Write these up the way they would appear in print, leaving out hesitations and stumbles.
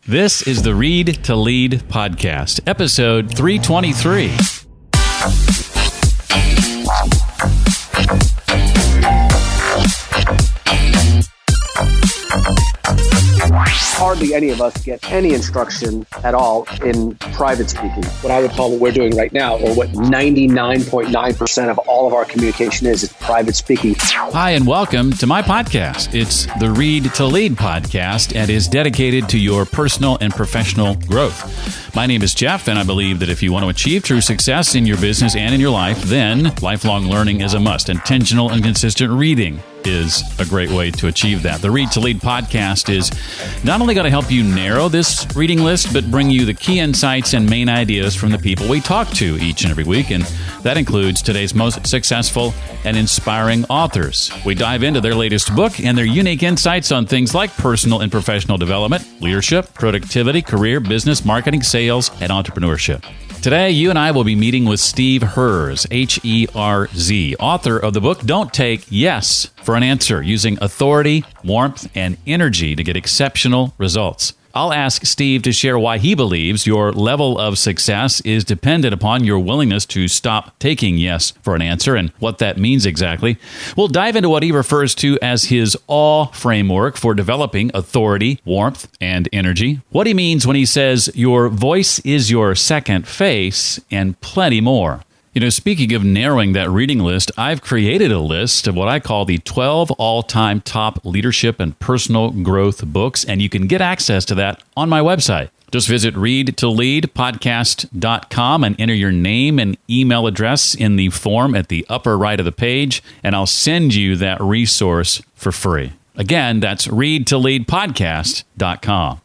This is the Read to Lead podcast, episode 323. Hardly any of us get any instruction at all in private speaking. What I would call what we're doing right now, or what 99.9% of all of our communication is private speaking. Hi, and welcome to my podcast. It's the Read to Lead podcast and is dedicated to your personal and professional growth. My name is Jeff, and I believe that if you want to achieve true success in your business and in your life, then lifelong learning is a must. Intentional and consistent reading is a great way to achieve that. The Read to Lead podcast is not only going to help you narrow this reading list, but bring you the key insights and main ideas from the people we talk to each and every week. And that includes today's most successful and inspiring authors. We dive into their latest book and their unique insights on things like personal and professional development, leadership, productivity, career, business, marketing, sales, and entrepreneurship. Today, you and I will be meeting with Steve Herz, H-E-R-Z, author of the book Don't Take Yes for an Answer, using authority, warmth, and energy to get exceptional results. I'll ask Steve to share why he believes your level of success is dependent upon your willingness to stop taking yes for an answer and what that means exactly. We'll dive into what he refers to as his Awl Framework for developing authority, warmth, and energy, what he means when he says your voice is your second face, and plenty more. You know, speaking of narrowing that reading list, I've created a list of what I call the 12 all-time top leadership and personal growth books, and you can get access to that on my website. Just visit readtoleadpodcast.com and enter your name and email address in the form at the upper right of the page, and I'll send you that resource for free. Again, that's readtoleadpodcast.com.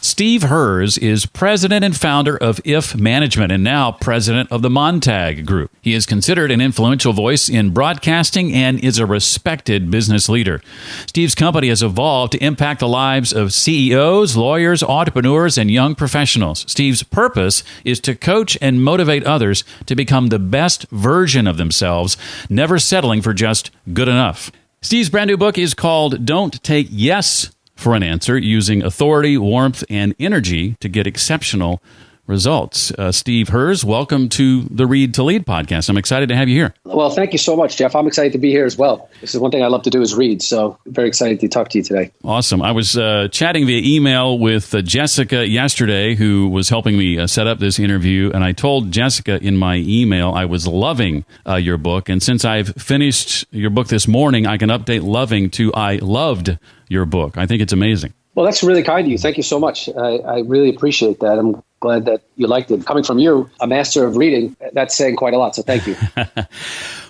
Steve Herz is president and founder of IF Management and now president of the Montag Group. He is considered an influential voice in broadcasting and is a respected business leader. Steve's company has evolved to impact the lives of CEOs, lawyers, entrepreneurs, and young professionals. Steve's purpose is to coach and motivate others to become the best version of themselves, never settling for just good enough. Steve's brand new book is called Don't Take Yes for an Answer, using authority, warmth, and energy to get exceptional results. Steve Herz, welcome to the Read to Lead podcast. I'm excited to have you here. Well, thank you so much, Jeff. I'm excited to be here as well. This is one thing I love to do is read, so very excited to talk to you today. Awesome. I was chatting via email with Jessica yesterday, who was helping me set up this interview, and I told Jessica in my email I was loving your book, and since I've finished your book this morning, I can update loving to I loved your book. I think it's amazing. Well, that's really kind of you. Thank you so much. I really appreciate that. I'm glad that you liked it. Coming from you, a master of reading, that's saying quite a lot, so thank you.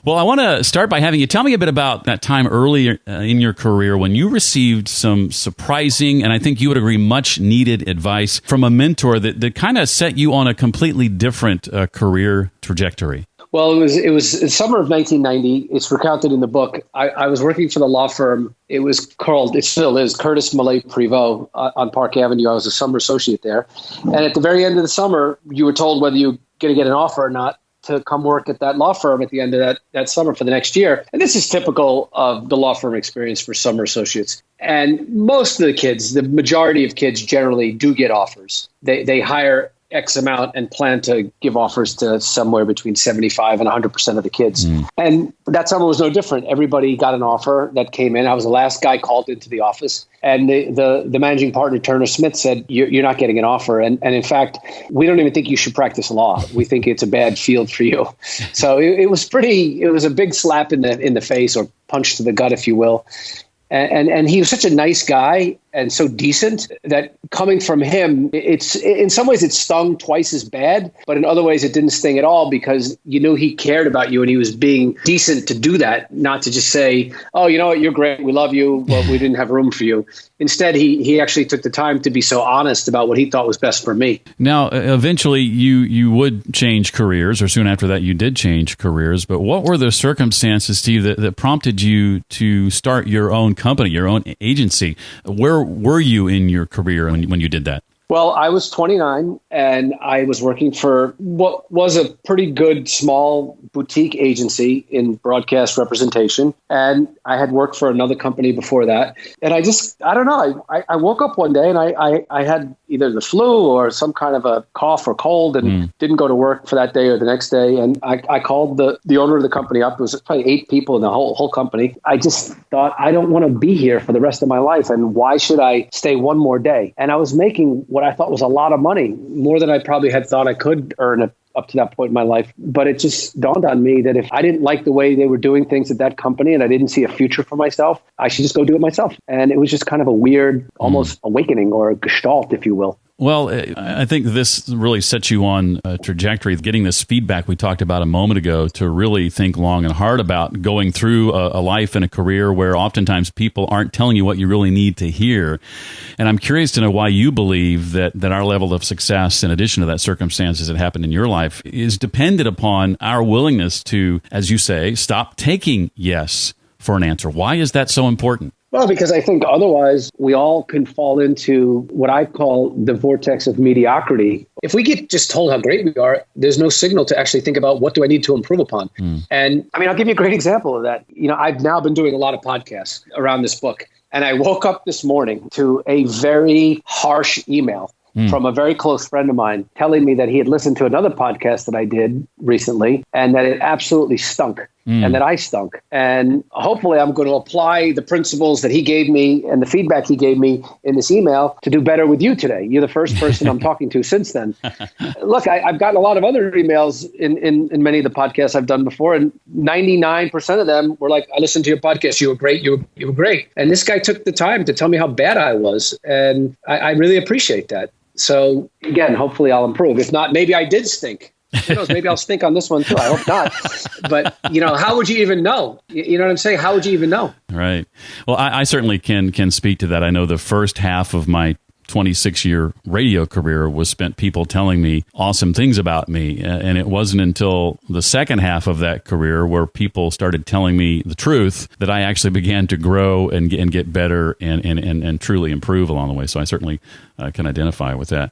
Well, I want to start by having you tell me a bit about that time earlier in your career when you received some surprising, and I think you would agree, much needed advice from a mentor that kind of set you on a completely different career trajectory. Well, it was the summer of 1990. It's recounted in the book. I was working for the law firm. It still is, Curtis Millay Privot on Park Avenue. I was a summer associate there. And at the very end of the summer, you were told whether you're going to get an offer or not to come work at that law firm at the end of that summer for the next year. And this is typical of the law firm experience for summer associates. And most of the kids, the majority of kids generally do get offers. They hire X amount and plan to give offers to somewhere between 75 and 100% of the kids. And that summer was no different. Everybody got an offer that came in. I was the last guy called into the office. And the managing partner, Turner Smith, said, you're not getting an offer. And in fact, we don't even think you should practice law. We think it's a bad field for you. So it was a big slap in the face, or punch to the gut, if you will. And he was such a nice guy and so decent that coming from him, it's in some ways it stung twice as bad, but in other ways it didn't sting at all, because you knew he cared about you and he was being decent to do that, not to just say, oh, you know what, you're great, we love you, but we didn't have room for you. Instead, he actually took the time to be so honest about what he thought was best for me. Now, eventually you would change careers, or soon after that you did change careers, but what were the circumstances, Steve, that prompted you to start your own company, your own agency? Where were you in your career when you did that? Well, I was 29 and I was working for what was a pretty good small boutique agency in broadcast representation. And I had worked for another company before that. And I don't know, I woke up one day and I had either the flu or some kind of a cough or cold and didn't go to work for that day or the next day. And I called the owner of the company up. It was probably 8 people in the whole company. I just thought, I don't want to be here for the rest of my life. And why should I stay one more day? And I was making what I thought was a lot of money, more than I probably had thought I could earn up to that point in my life. But it just dawned on me that if I didn't like the way they were doing things at that company and I didn't see a future for myself, I should just go do it myself. And it was just kind of a weird, almost awakening or a gestalt, if you will. Well, I think this really sets you on a trajectory of getting this feedback we talked about a moment ago to really think long and hard about going through a life and a career where oftentimes people aren't telling you what you really need to hear. And I'm curious to know why you believe that our level of success, in addition to that circumstances that happened in your life, is dependent upon our willingness to, as you say, stop taking yes for an answer. Why is that so important? Well, because I think otherwise we all can fall into what I call the vortex of mediocrity. If we get just told how great we are, there's no signal to actually think about what do I need to improve upon. And I mean, I'll give you a great example of that. You know, I've now been doing a lot of podcasts around this book. And I woke up this morning to a very harsh email from a very close friend of mine telling me that he had listened to another podcast that I did recently and that it absolutely stunk. And that I stunk. And hopefully I'm going to apply the principles that he gave me and the feedback he gave me in this email to do better with you today. You're the first person I'm talking to since then. Look, I've gotten a lot of other emails in many of the podcasts I've done before, and 99% of them were like, I listened to your podcast. You were great. You were great. And this guy took the time to tell me how bad I was. And I really appreciate that. So again, hopefully I'll improve. If not, maybe I did stink. Who knows? Maybe I'll stink on this one too. I hope not. But, you know, how would you even know? You know what I'm saying? How would you even know? Right. Well, I certainly can speak to that. I know the first half of my 26-year radio career was spent people telling me awesome things about me. And it wasn't until the second half of that career where people started telling me the truth that I actually began to grow and get better and truly improve along the way. So I certainly can identify with that.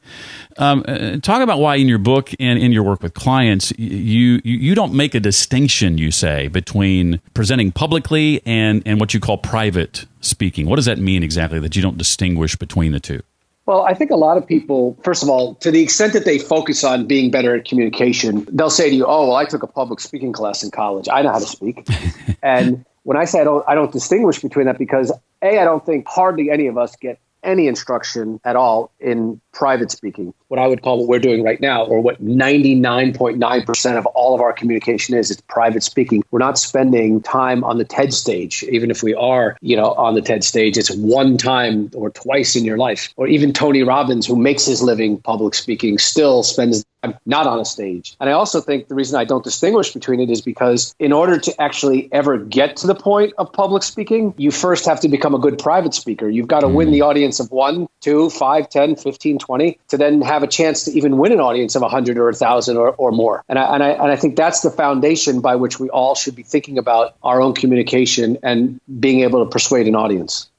Talk about why in your book and in your work with clients, you don't make a distinction, you say, between presenting publicly and what you call private speaking. What does that mean exactly, that you don't distinguish between the two? Well, I think a lot of people, first of all, to the extent that they focus on being better at communication, they'll say to you, oh, well, I took a public speaking class in college. I know how to speak. And when I say I don't distinguish between that because, A, I don't think hardly any of us get any instruction at all in private speaking, what I would call what we're doing right now, or what 99.9% of all of our communication is private speaking. We're not spending time on the TED stage. Even if we are, on the TED stage, it's one time or twice in your life. Or even Tony Robbins, who makes his living public speaking, still spends time not on a stage. And I also think the reason I don't distinguish between it is because in order to actually ever get to the point of public speaking, you first have to become a good private speaker. You've got to win the audience of 1, 2, 5, 10, 15, 20 to then have a chance to even win an audience of 100 or 1,000 or more. And I think that's the foundation by which we all should be thinking about our own communication and being able to persuade an audience.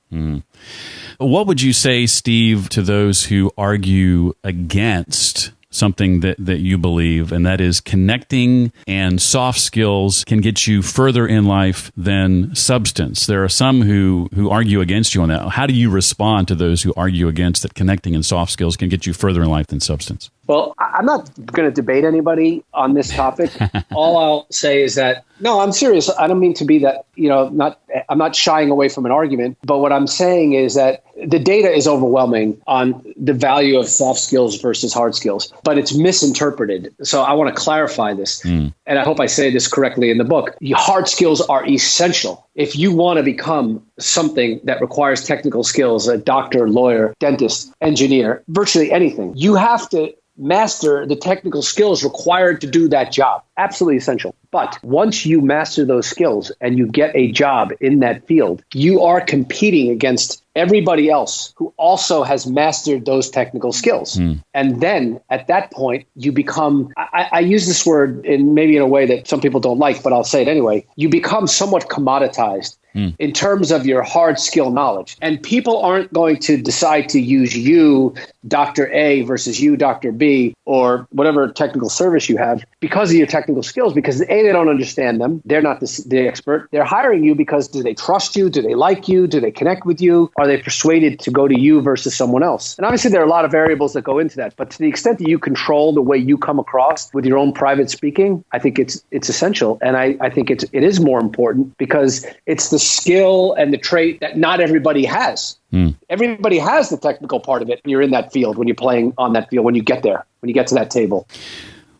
What would you say, Steve, to those who argue against something that you believe, and that is connecting and soft skills can get you further in life than substance? There are some who argue against you on that. How do you respond to those who argue against that connecting and soft skills can get you further in life than substance? Well, I'm not going to debate anybody on this topic. All I'll say is that, no, I'm serious. I don't mean to be that, I'm not shying away from an argument. But what I'm saying is that the data is overwhelming on the value of soft skills versus hard skills, but it's misinterpreted. So I want to clarify this. And I hope I say this correctly in the book. Hard skills are essential. If you want to become something that requires technical skills, a doctor, lawyer, dentist, engineer, virtually anything, you have to master the technical skills required to do that job. Absolutely essential. But once you master those skills and you get a job in that field, you are competing against everybody else who also has mastered those technical skills. And then at that point, you become, I use this word maybe in a way that some people don't like, but I'll say it anyway. You become somewhat commoditized. in terms of your hard skill knowledge. And people aren't going to decide to use you, Dr. A, versus you, Dr. B, or whatever technical service you have because of your technical skills, because A, they don't understand them. They're not the expert. They're hiring you because do they trust you? Do they like you? Do they connect with you? Are they persuaded to go to you versus someone else? And obviously there are a lot of variables that go into that. But to the extent that you control the way you come across with your own private speaking, I think it's essential. And I think it is more important because it's the skill and the trait that not everybody has. Everybody has the technical part of it when you're in that field, when you're playing on that field, when you get there, when you get to that table.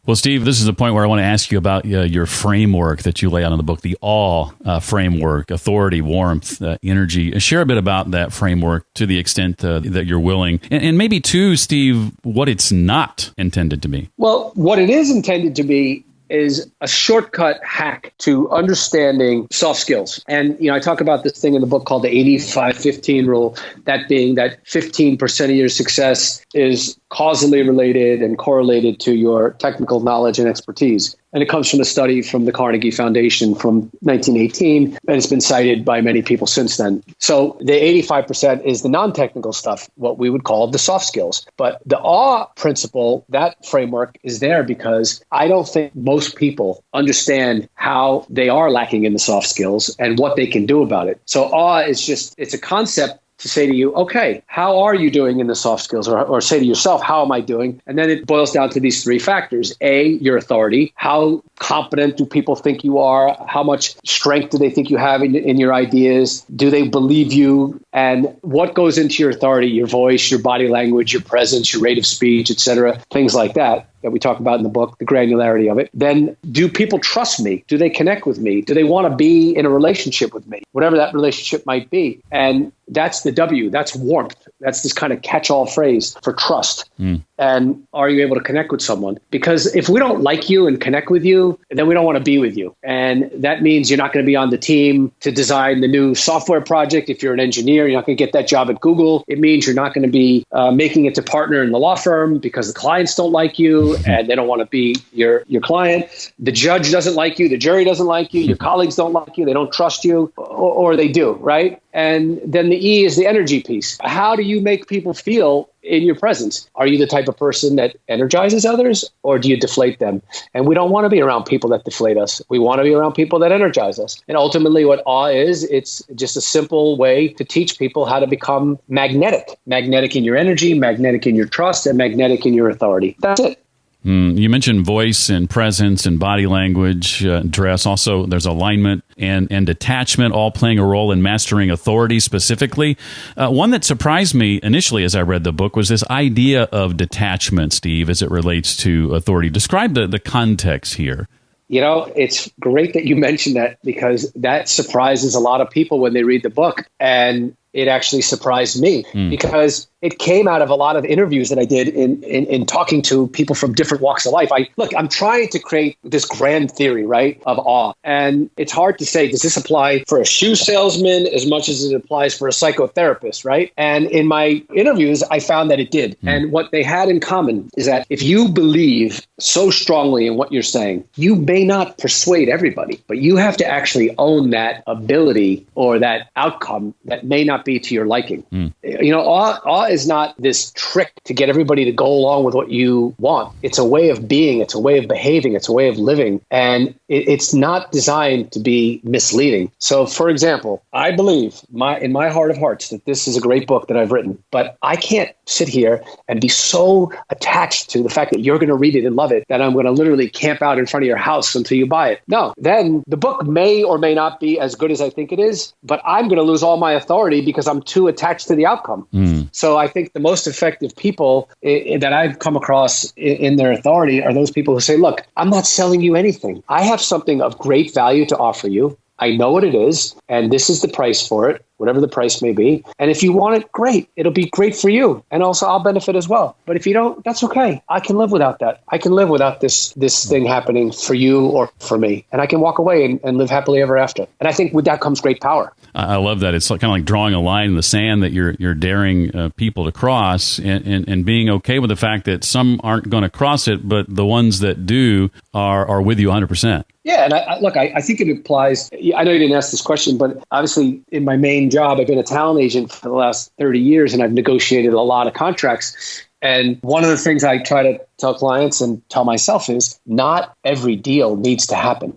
Well, Steve, this is a point where I want to ask you about your framework that you lay out in the book, the Awl Framework, authority, warmth, energy. Share a bit about that framework to the extent that you're willing. And maybe, too, Steve, what it's not intended to be. Well, what it is intended to be is a shortcut hack to understanding soft skills. And, I talk about this thing in the book called the 85-15 rule, that being that 15% of your success is causally related and correlated to your technical knowledge and expertise. And it comes from a study from the Carnegie Foundation from 1918, and it's been cited by many people since then. So the 85% is the non-technical stuff, what we would call the soft skills. But the awe principle, that framework is there because I don't think most people understand how they are lacking in the soft skills and what they can do about it. So awe is it's a concept to say to you, okay, how are you doing in the soft skills? Or say to yourself, how am I doing? And then it boils down to these three factors. A, your authority. How competent do people think you are? How much strength do they think you have in your ideas? Do they believe you? And what goes into your authority? Your voice, your body language, your presence, your rate of speech, etc. Things like that we talk about in the book, the granularity of it. Then, do people trust me? Do they connect with me? Do they want to be in a relationship with me? Whatever that relationship might be. And that's the W. That's warmth. That's this kind of catch-all phrase for trust. And are you able to connect with someone? Because if we don't like you and connect with you, then we don't want to be with you. And that means you're not going to be on the team to design the new software project. If you're an engineer, you're not going to get that job at Google. It means you're not going to be making it to partner in the law firm because the clients don't like you and they don't want to be your client. The judge doesn't like you. The jury doesn't like you. Your colleagues don't like you. They don't trust you, or they do, right? And then the E is the energy piece. How do you make people feel in your presence? Are you the type of person that energizes others, or do you deflate them? And we don't want to be around people that deflate us. We want to be around people that energize us. And ultimately what awe is, it's just a simple way to teach people how to become magnetic. Magnetic in your energy, magnetic in your trust, and magnetic in your authority. That's it. You mentioned voice and presence and body language, dress. Also, there's alignment and detachment, all playing a role in mastering authority specifically. One that surprised me initially as I read the book was this idea of detachment, Steve, as it relates to authority. Describe the context here. It's great that you mentioned that because that surprises a lot of people when they read the book. And it actually surprised me because it came out of a lot of interviews that I did in talking to people from different walks of life. I'm trying to create this grand theory, right, of awe. And it's hard to say, does this apply for a shoe salesman as much as it applies for a psychotherapist, right? And in my interviews, I found that it did. And what they had in common is that if you believe so strongly in what you're saying, you may not persuade everybody, but you have to actually own that ability or that outcome that may not be to your liking. Awe is not this trick to get everybody to go along with what you want. It's a way of being. It's a way of behaving. It's a way of living. And it's not designed to be misleading. So, for example, I believe in my heart of hearts that this is a great book that I've written, but I can't sit here and be so attached to the fact that you're going to read it and love it that I'm going to literally camp out in front of your house until you buy it. No, then the book may or may not be as good as I think it is, but I'm going to lose all my authority because I'm too attached to the outcome. So I think the most effective people that I've come across in their authority are those people who say, look, I'm not selling you anything. I have something of great value to offer you. I know what it is, and this is the price for it. whatever the price may be. And if you want it, great. It'll be great for you. And also I'll benefit as well. But if you don't, that's okay. I can live without that. I can live without this thing happening for you or for me. And I can walk away and live happily ever after. And I think with that comes great power. I love that. It's kind of like drawing a line in the sand that you're daring people to cross, and being okay with the fact that some aren't going to cross it, but the ones that do are with you 100%. Yeah, and I think it applies. I know you didn't ask this question, but obviously in my main job, I've been a talent agent for the last 30 years, and I've negotiated a lot of contracts. And one of the things I try to tell clients and tell myself is not every deal needs to happen.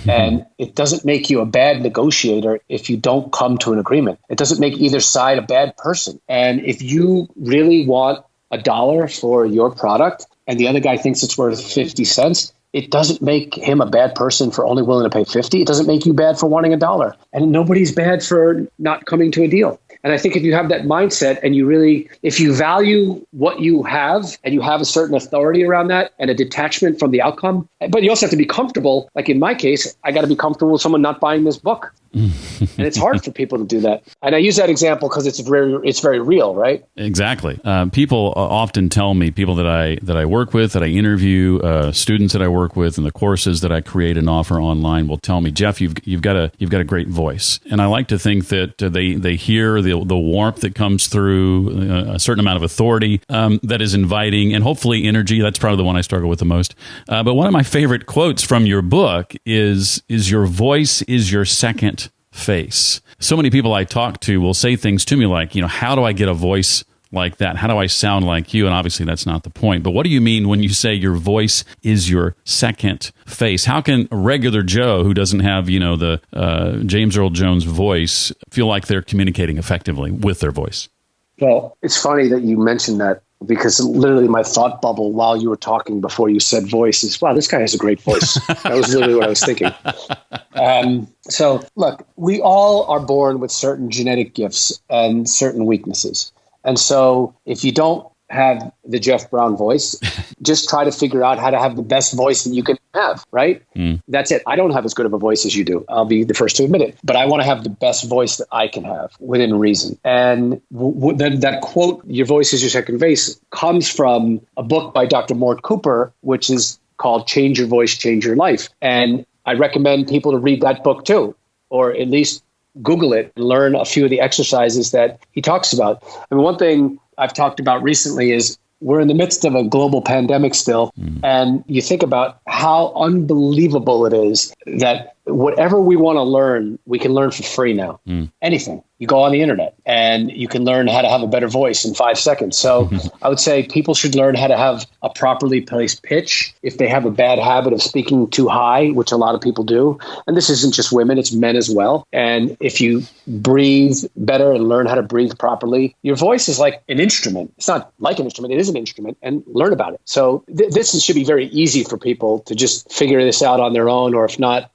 And it doesn't make you a bad negotiator if you don't come to an agreement. It doesn't make either side a bad person. And if you really want $1 for your product and the other guy thinks it's worth 50 cents, it doesn't make him a bad person for only willing to pay 50. It doesn't make you bad for wanting $1. And nobody's bad for not coming to a deal. And I think if you have that mindset and if you value what you have and you have a certain authority around that and a detachment from the outcome, but you also have to be comfortable. Like in my case, I got to be comfortable with someone not buying this book. And it's hard for people to do that. And I use that example because it's very real, right? Exactly. People often tell me, people that I work with, that I interview, students that I work with, and the courses that I create and offer online will tell me, Jeff, you've got a great voice. And I like to think that they hear the warmth that comes through, a certain amount of authority that is inviting, and hopefully energy. That's probably the one I struggle with the most. But one of my favorite quotes from your book is your voice is your second face. So many people I talk to will say things to me like, how do I get a voice like that? How do I sound like you? And obviously that's not the point. But what do you mean when you say your voice is your second face? How can a regular Joe who doesn't have, the James Earl Jones voice feel like they're communicating effectively with their voice? Well, it's funny that you mentioned that, because literally my thought bubble while you were talking before you said voice is, wow, this guy has a great voice. That was literally what I was thinking. So look, we all are born with certain genetic gifts and certain weaknesses. And so if you don't have the Jeff Brown voice, just try to figure out how to have the best voice that you can have, right? That's it. I don't have as good of a voice as you do. I'll be the first to admit it. But I want to have the best voice that I can have within reason. And that quote, your voice is your second face, comes from a book by Dr. Mort Cooper, which is called Change Your Voice, Change Your Life. And I recommend people to read that book too, or at least Google it and learn a few of the exercises that he talks about. I mean, one thing I've talked about recently is we're in the midst of a global pandemic still. And you think about how unbelievable it is that whatever we want to learn, we can learn for free now. Anything. You go on the internet and you can learn how to have a better voice in 5 seconds. So I would say people should learn how to have a properly placed pitch if they have a bad habit of speaking too high, which a lot of people do. And this isn't just women, it's men as well. And if you breathe better and learn how to breathe properly, your voice is like an instrument. It's not like an instrument, it is an instrument, and learn about it. So this should be very easy for people to just figure this out on their own, or if not,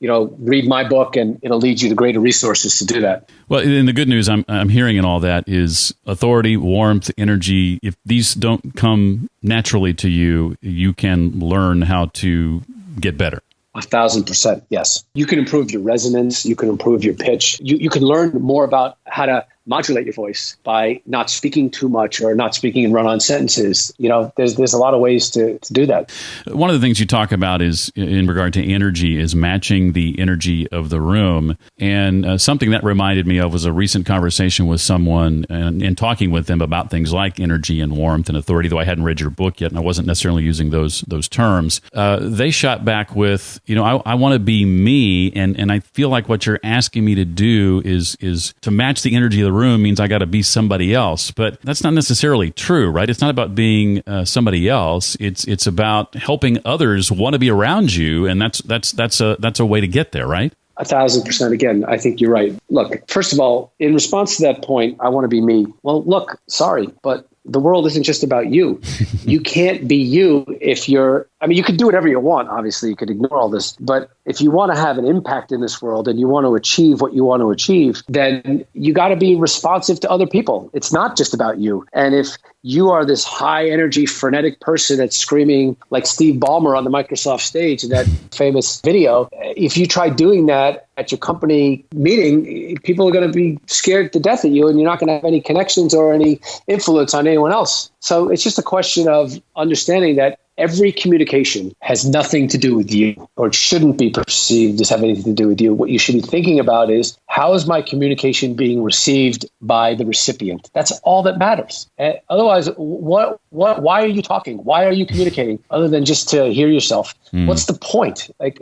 read my book and it'll lead you to greater resources to do that. Well, and the good news I'm hearing in all that is authority, warmth, energy. If these don't come naturally to you, you can learn how to get better. 1,000%. Yes. You can improve your resonance. You can improve your pitch. You can learn more about how to modulate your voice by not speaking too much or not speaking in run-on sentences. There's a lot of ways to do that. One of the things you talk about is in regard to energy is matching the energy of the room. And something that reminded me of was a recent conversation with someone and talking with them about things like energy and warmth and authority, though I hadn't read your book yet and I wasn't necessarily using those terms. They shot back with, I want to be me, and I feel like what you're asking me to do is to match the energy of the room means I got to be somebody else. But that's not necessarily true, right? It's not about being somebody else. It's about helping others want to be around you, and that's a way to get there, right? 1,000%. Again, I think you're right. Look, first of all, in response to that point, I want to be me. Well, look, sorry, but the world isn't just about you. You can't be you if you could do whatever you want. Obviously, you could ignore all this. But if you want to have an impact in this world and you want to achieve what you want to achieve, then you got to be responsive to other people. It's not just about you. And if you are this high energy, frenetic person that's screaming like Steve Ballmer on the Microsoft stage in that famous video, if you try doing that at your company meeting, people are going to be scared to death of you, and you're not going to have any connections or any influence on anyone else. So it's just a question of understanding that every communication has nothing to do with you, or it shouldn't be perceived as having anything to do with you. What you should be thinking about is, how is my communication being received by the recipient? That's all that matters. Otherwise, why are you talking? Why are you communicating other than just to hear yourself? What's the point? Like,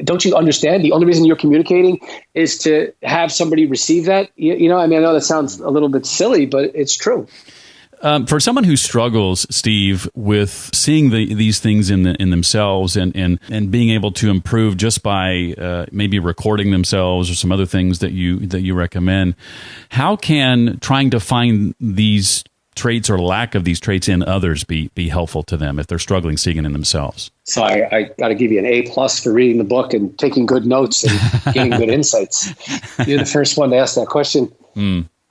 don't you understand? The only reason you're communicating is to have somebody receive that. I know that sounds a little bit silly, but it's true. For someone who struggles, Steve, with seeing these things in themselves and being able to improve just by maybe recording themselves or some other things that you recommend, how can trying to find these traits or lack of these traits in others be helpful to them if they're struggling seeing it in themselves? So I got to give you an A+ for reading the book and taking good notes and getting good insights. You're the first one to ask that question.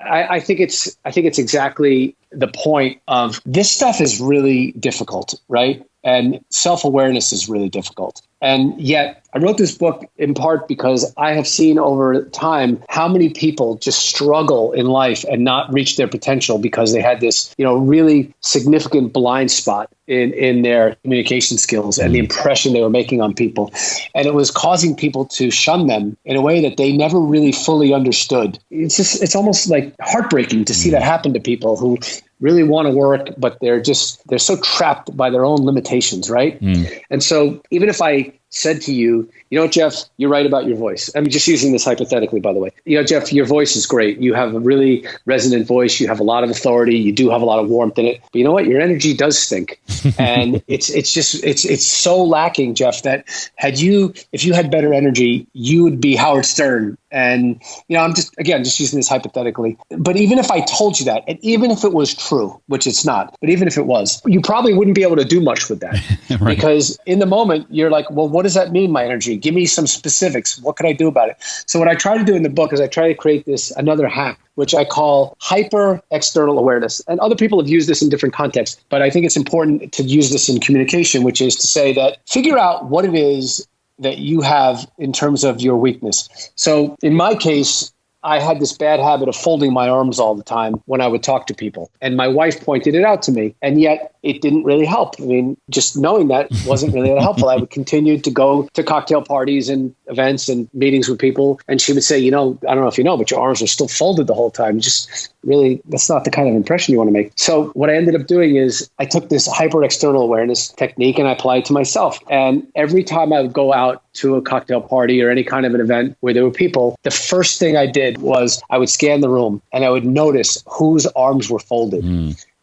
I think it's exactly the point of, this stuff is really difficult, right? And self-awareness is really difficult. And yet I wrote this book in part because I have seen over time how many people just struggle in life and not reach their potential because they had this, really significant blind spot in their communication skills and the impression they were making on people. And it was causing people to shun them in a way that they never really fully understood. It's almost like heartbreaking to see that happen to people who really want to work, but they're so trapped by their own limitations, right? And so even if I said to you, Jeff, you're right about your voice. I'm just using this hypothetically, by the way. Jeff, your voice is great. You have a really resonant voice. You have a lot of authority. You do have a lot of warmth in it. But you know what? Your energy does stink. And it's so lacking, Jeff, that if you had better energy, you would be Howard Stern. And, I'm just using this hypothetically. But even if I told you that, and even if it was true, which it's not, but even if it was, you probably wouldn't be able to do much with that. Right. Because in the moment, you're like, well, what does that mean, my energy? Give me some specifics. What can I do about it? So what I try to do in the book is I try to create another hack, which I call hyper external awareness. And other people have used this in different contexts, but I think it's important to use this in communication, which is to say that figure out what it is that you have in terms of your weakness. So in my case, I had this bad habit of folding my arms all the time when I would talk to people. And my wife pointed it out to me. And yet it didn't really help. I mean, just knowing that wasn't really that helpful. I would continue to go to cocktail parties and events and meetings with people. And she would say, I don't know if you know, but your arms are still folded the whole time. Just really, that's not the kind of impression you want to make. So what I ended up doing is I took this hyper external awareness technique and I applied it to myself. And every time I would go out to a cocktail party or any kind of an event where there were people, the first thing I did was I would scan the room and I would notice whose arms were folded.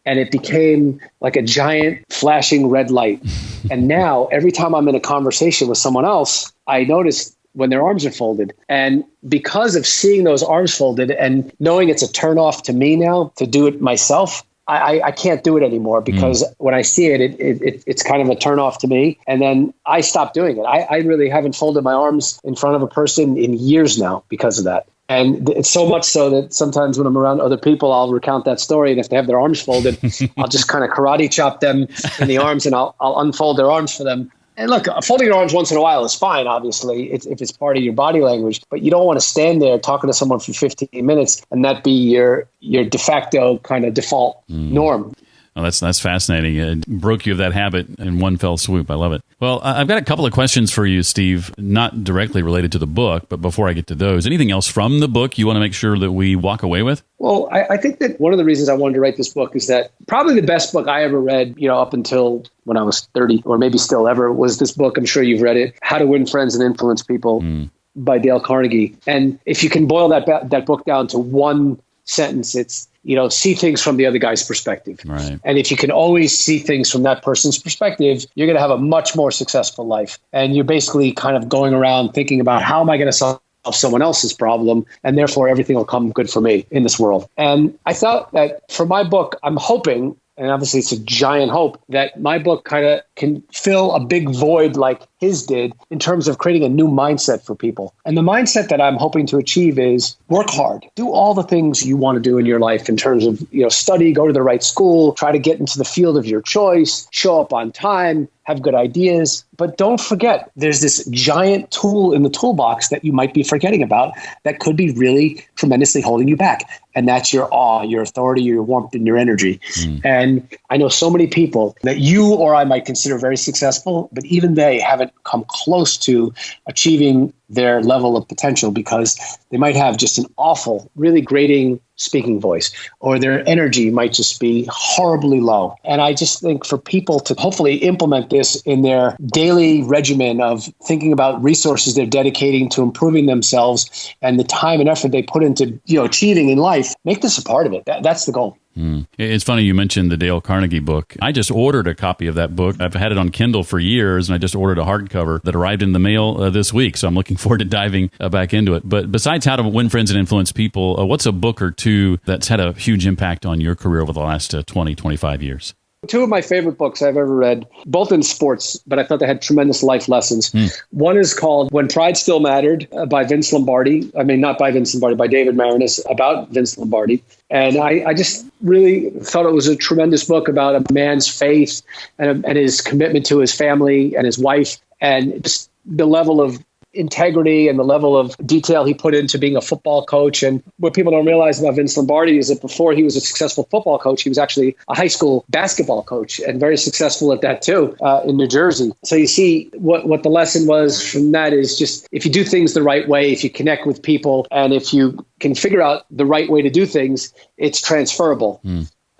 And it became like a giant flashing red light. And now every time I'm in a conversation with someone else, I notice when their arms are folded. And because of seeing those arms folded and knowing it's a turnoff to me now to do it myself, I can't do it anymore because when I see it, it's kind of a turnoff to me. And then I stop doing it. I really haven't folded my arms in front of a person in years now because of that. And it's so much so that sometimes when I'm around other people, I'll recount that story. And if they have their arms folded, I'll just kind of karate chop them in the arms and I'll unfold their arms for them. And look, folding your arms once in a while is fine, obviously, if it's part of your body language. But you don't want to stand there talking to someone for 15 minutes and that be your de facto kind of default norm. Oh, that's fascinating. It broke you of that habit in one fell swoop. I love it. Well, I've got a couple of questions for you, Steve, not directly related to the book, but before I get to those, anything else from the book you want to make sure that we walk away with? Well, I think that one of the reasons I wanted to write this book is that probably the best book I ever read, up until when I was 30 or maybe still ever, was this book. I'm sure you've read it, How to Win Friends and Influence People by Dale Carnegie. And if you can boil that book down to one sentence, it's, see things from the other guy's perspective. Right. And if you can always see things from that person's perspective, you're going to have a much more successful life. And you're basically kind of going around thinking about, how am I going to solve someone else's problem? And therefore, everything will come good for me in this world. And I thought that for my book, I'm hoping, and obviously it's a giant hope, that my book kind of can fill a big void like his did in terms of creating a new mindset for people. And the mindset that I'm hoping to achieve is work hard, do all the things you want to do in your life in terms of, study, go to the right school, try to get into the field of your choice, show up on time, have good ideas. But don't forget, there's this giant tool in the toolbox that you might be forgetting about that could be really tremendously holding you back. And that's your awe, your authority, your warmth, and your energy. And I know so many people that you or I might consider very successful, but even they haven't come close to achieving their level of potential because they might have just an awful, really grating speaking voice, or their energy might just be horribly low. And I just think for people to hopefully implement this in their daily regimen of thinking about resources they're dedicating to improving themselves and the time and effort they put into achieving in life, make this a part of it. That's the goal. It's funny you mentioned the Dale Carnegie book. I just ordered a copy of that book. I've had it on Kindle for years, and I just ordered a hardcover that arrived in the mail this week. So I'm looking forward to diving back into it. But besides How to Win Friends and Influence People, what's a book or two that's had a huge impact on your career over the last 20, 25 years? Two of my favorite books I've ever read, both in sports, but I thought they had tremendous life lessons. One is called When Pride Still Mattered by Vince Lombardi. I mean, not by Vince Lombardi, by David Marinus, about Vince Lombardi. And I just really thought it was a tremendous book about a man's faith and his commitment to his family and his wife, and just the level of integrity and the level of detail he put into being a football coach. And what people don't realize about Vince Lombardi is that before he was a successful football coach, he was actually a high school basketball coach and very successful at that too, in New Jersey. So you see what the lesson was from that is just if you do things the right way, if you connect with people, and if you can figure out the right way to do things, it's transferable.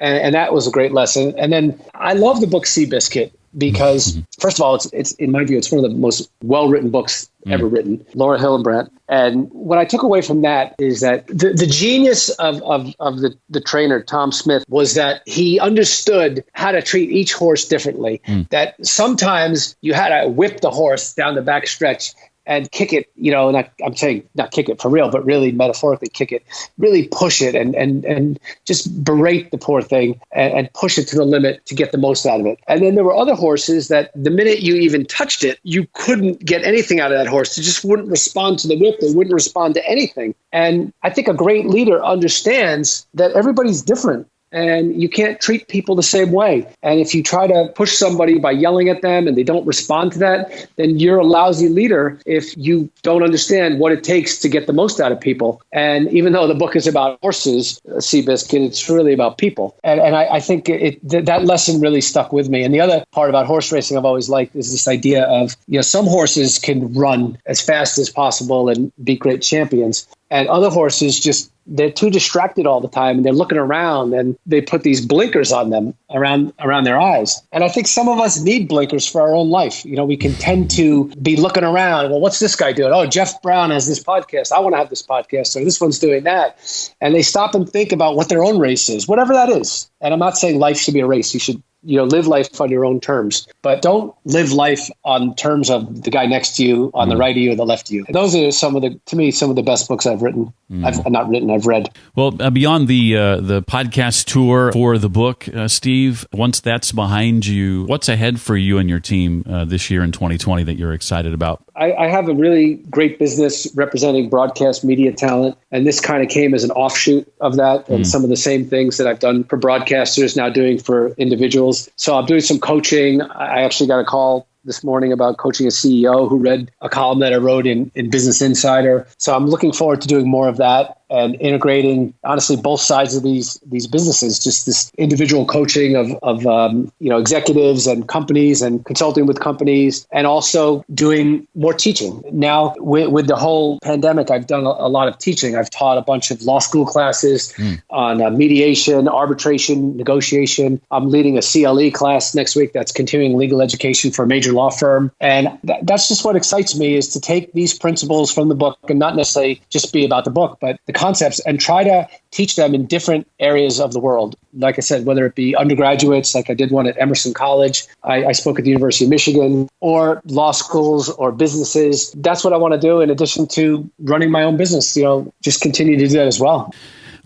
And that was a great lesson. And then I love the book Seabiscuit, because first of all, it's in my view, it's one of the most well-written books ever written, Laura Hillenbrand. And what I took away from that is that the genius of the trainer, Tom Smith, was that he understood how to treat each horse differently, that sometimes you had to whip the horse down the back stretch and kick it, and I'm saying not kick it for real, but really metaphorically kick it, really push it and just berate the poor thing and push it to the limit to get the most out of it. And then there were other horses that the minute you even touched it, you couldn't get anything out of that horse. It just wouldn't respond to the whip. They wouldn't respond to anything. And I think a great leader understands that everybody's different. And you can't treat people the same way. And if you try to push somebody by yelling at them and they don't respond to that, then you're a lousy leader if you don't understand what it takes to get the most out of people. And even though the book is about horses, Seabiscuit, it's really about people. And I think that lesson really stuck with me. And the other part about horse racing I've always liked is this idea of, some horses can run as fast as possible and be great champions. And other horses they're too distracted all the time, and they're looking around, and they put these blinkers on them around their eyes. And I think some of us need blinkers for our own life. We can tend to be looking around. Well, what's this guy doing? Oh, Jeff Brown has this podcast. I want to have this podcast. Or this one's doing that. And they stop and think about what their own race is, whatever that is. And I'm not saying life should be a race. You should live life on your own terms, but don't live life on terms of the guy next to you, on the right of you or the left of you. And those are some of the best books I've written. I've read. Well, beyond the podcast tour for the book, Steve, once that's behind you, what's ahead for you and your team this year in 2020 that you're excited about? I have a really great business representing broadcast media talent, and this kind of came as an offshoot of that, and some of the same things that I've done for broadcasters now doing for individuals. So I'm doing some coaching. I actually got a call this morning about coaching a CEO who read a column that I wrote in Business Insider. So I'm looking forward to doing more of that and integrating, honestly, both sides of these businesses, just this individual coaching of executives and companies and consulting with companies, and also doing more teaching. Now, with the whole pandemic, I've done a lot of teaching. I've taught a bunch of law school classes on mediation, arbitration, negotiation. I'm leading a CLE class next week that's continuing legal education for a major law firm. And that's just what excites me, is to take these principles from the book and not necessarily just be about the book, but the concepts, and try to teach them in different areas of the world. Like I said, whether it be undergraduates, like I did one at Emerson College, I spoke at the University of Michigan, or law schools or businesses. That's what I want to do in addition to running my own business, just continue to do that as well.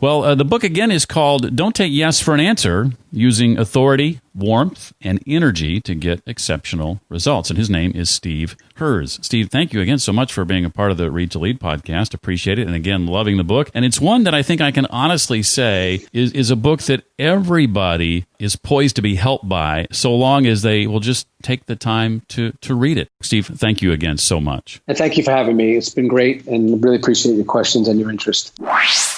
Well, the book again is called Don't Take Yes for an Answer, Using Authority, warmth and energy to get exceptional results. And his name is Steve Herz. Steve, thank you again so much for being a part of the Read to Lead podcast. Appreciate it. And again, loving the book. And it's one that I think I can honestly say is a book that everybody is poised to be helped by, so long as they will just take the time to read it. Steve, thank you again so much. And thank you for having me. It's been great, and really appreciate your questions and your interest.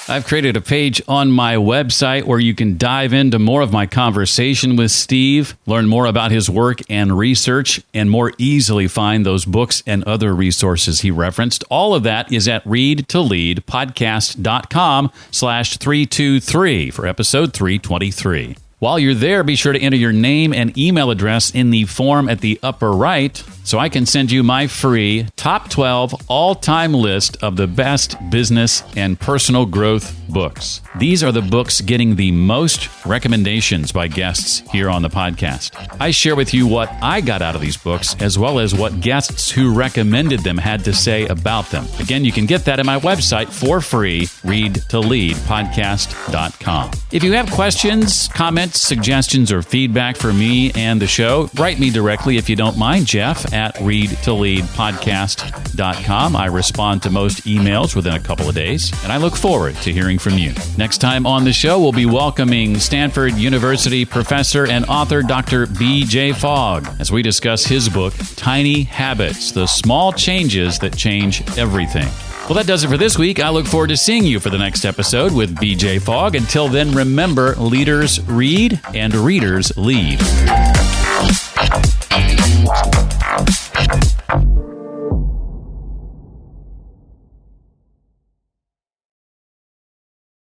I've created a page on my website where you can dive into more of my conversation with Steve, learn more about his work and research, and more easily find those books and other resources he referenced. All of that is at readtoleadpodcast.com/323 for episode 323. While you're there, be sure to enter your name and email address in the form at the upper right so I can send you my free top 12 all-time list of the best business and personal growth books. These are the books getting the most recommendations by guests here on the podcast. I share with you what I got out of these books, as well as what guests who recommended them had to say about them. Again, you can get that at my website for free, readtoleadpodcast.com. If you have questions, comments, suggestions, or feedback for me and the show, write me directly if you don't mind, Jeff, at readtoleadpodcast.com. I respond to most emails within a couple of days, and I look forward to hearing from you. Next time on the show, we'll be welcoming Stanford University professor and author Dr. B.J. Fogg as we discuss his book, Tiny Habits, the small changes that change everything. Well, that does it for this week. I look forward to seeing you for the next episode with B.J. Fogg. Until then, remember, leaders read and readers lead.